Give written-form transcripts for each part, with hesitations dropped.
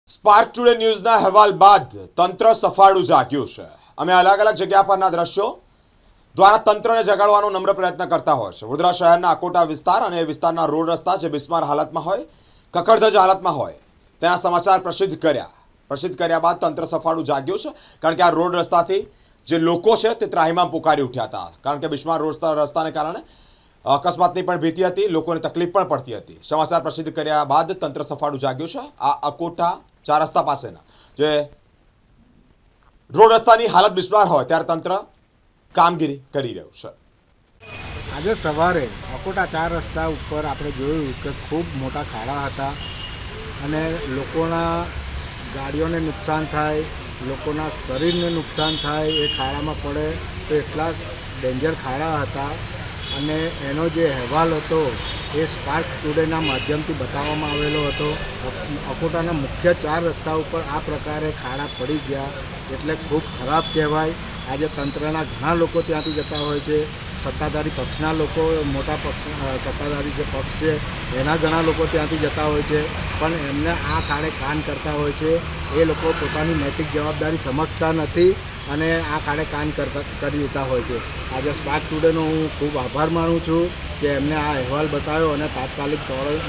Spark today ન્યૂઝના અહેવાલ બાદ તંત્ર સફાળું જાગ્યું છે। અમે અલગ અલગ જગ્યા પરના દ્રશ્યો દ્વારા તંત્રને જગાડવાનો નમ્ર પ્રયત્ન કરતા હોય છે। વડોદરા શહેરના અકોટા વિસ્તાર અને એ વિસ્તારના રોડ રસ્તા જે બિસ્માર હાલતમાં હોય, કકડધજ હાલતમાં હોય, તેના સમાચાર પ્રસિદ્ધ કર્યા બાદ તંત્ર સફાળું જાગ્યું છે। કારણ કે આ રોડ રસ્તાથી જે લોકો છે તે ત્રાહિમામ પુકારી ઉઠ્યા હતા। કારણ કે બિસ્માર રસ્તાને કારણે અકસ્માતની પણ ભીતિ હતી, લોકોને તકલીફ પણ પડતી હતી। સમાચાર પ્રસિદ્ધ કર્યા બાદ તંત્ર સફાળું જાગ્યું છે। આ અકોટા 4 રસ્તા પાસેના જે રોડ રસ્તાની હાલત બિસ્માર હોય ત્યારે તંત્ર કામગીરી કરી રહ્યું છે। આજે સવારે અકોટા 4 રસ્તા ઉપર આપણે જોયું કે ખૂબ મોટા ખાડા હતા અને લોકોના ગાડીઓને નુકસાન થાય, લોકોના શરીરને નુકસાન થાય, એ ખાડામાં પડે તો એટલા ડેન્જર ખાડા હતા। અને એનો જે અહેવાલ હતો એ સ્પાર્ક ટુડેના માધ્યમથી બતાવવામાં આવેલો હતો। અકોટાના મુખ્ય 4 રસ્તા ઉપર આ પ્રકારે ખાડા પડી ગયા એટલે ખૂબ ખરાબ કહેવાય। આજે તંત્રના ઘણા લોકો ત્યાંથી જતા હોય છે, સત્તાધારી પક્ષના લોકો, મોટા પક્ષ સત્તાધારી જે પક્ષ છે એના ઘણા લોકો ત્યાંથી જતા હોય છે, પણ એમને આ ખાડે કાન કરતા હોય છે। એ લોકો પોતાની નૈતિક જવાબદારી સમજતા નથી અને આ ખાડે કાન કરી દેતા હોય છે। આજે સ્પાર્ક ટુડેનો હું ખૂબ આભાર માનું છું કે એમને આ અહેવાલ બતાવ્યો અને તાત્કાલિક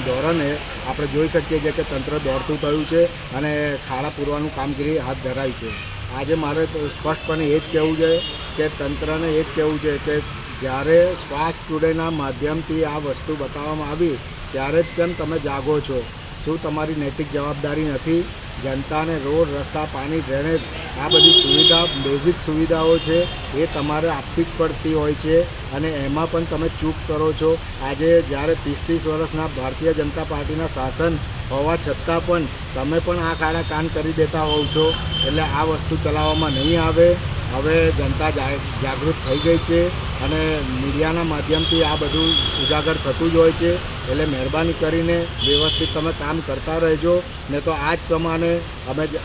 ધોરણે આપણે જોઈ શકીએ છીએ કે તંત્ર દોડતું થયું છે અને ખાડા પૂરવાનું કામગીરી હાથ ધરાઈ છે। આજે મારે સ્પષ્ટપણે એ જ કહેવું છે કે તંત્રને એ જ કહેવું છે કે જ્યારે સ્પાર્ક ટુડેના માધ્યમથી આ વસ્તુ બતાવવામાં આવી ત્યારે જ કેમ તમે જાગો છો? શું તમારી નૈતિક જવાબદારી નથી? જનતાને રોડ, રસ્તા, પાણી, ડ્રેનેજ આ બધી સુવિધા, બેઝિક સુવિધાઓ છે એ તમારે આપવી જ પડતી હોય છે અને એમાં પણ તમે ચૂક કરો છો। આજે જ્યારે 30 વર્ષના ભારતીય જનતા પાર્ટીના શાસન હોવા છતાં પણ તમે પણ આ ખાડા કાન કરી દેતા હોવ છો, એટલે આ વસ્તુ ચલાવવામાં નહીં આવે। હવે જનતા જાગૃત થઈ ગઈ છે અને મીડિયાના માધ્યમથી આ બધું ઉજાગર થતું જ હોય છે, એટલે મહેરબાની કરીને વ્યવસ્થિત તમે કામ કરતા રહેજો, ને તો આ જ પ્રમાણે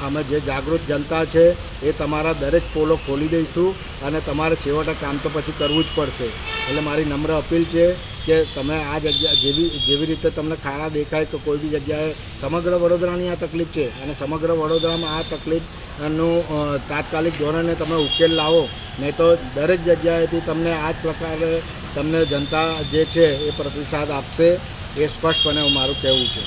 અમે જે જાગૃત જનતા છે એ તમારા દરેક પોલો ખોલી દઈશું અને તમારે છેવટે કામ તો પછી કરવું જ પડશે। એટલે મારી નમ્ર અપીલ છે કે તમે આ જગ્યા જેવી રીતે તમને ખાડા દેખાય કે કોઈ બી જગ્યાએ સમગ્ર વડોદરાની આ તકલીફ છે અને સમગ્ર વડોદરામાં આ તકલીફનું તાત્કાલિક ધોરણે તમે ઉકેલ લાવો, નહીં તો દરેક જગ્યાએથી તમને આ જ પ્રકારે તમને જનતા જે છે એ પ્રતિસાદ આપશે। એ સ્પષ્ટપણે મારું કહેવું છે।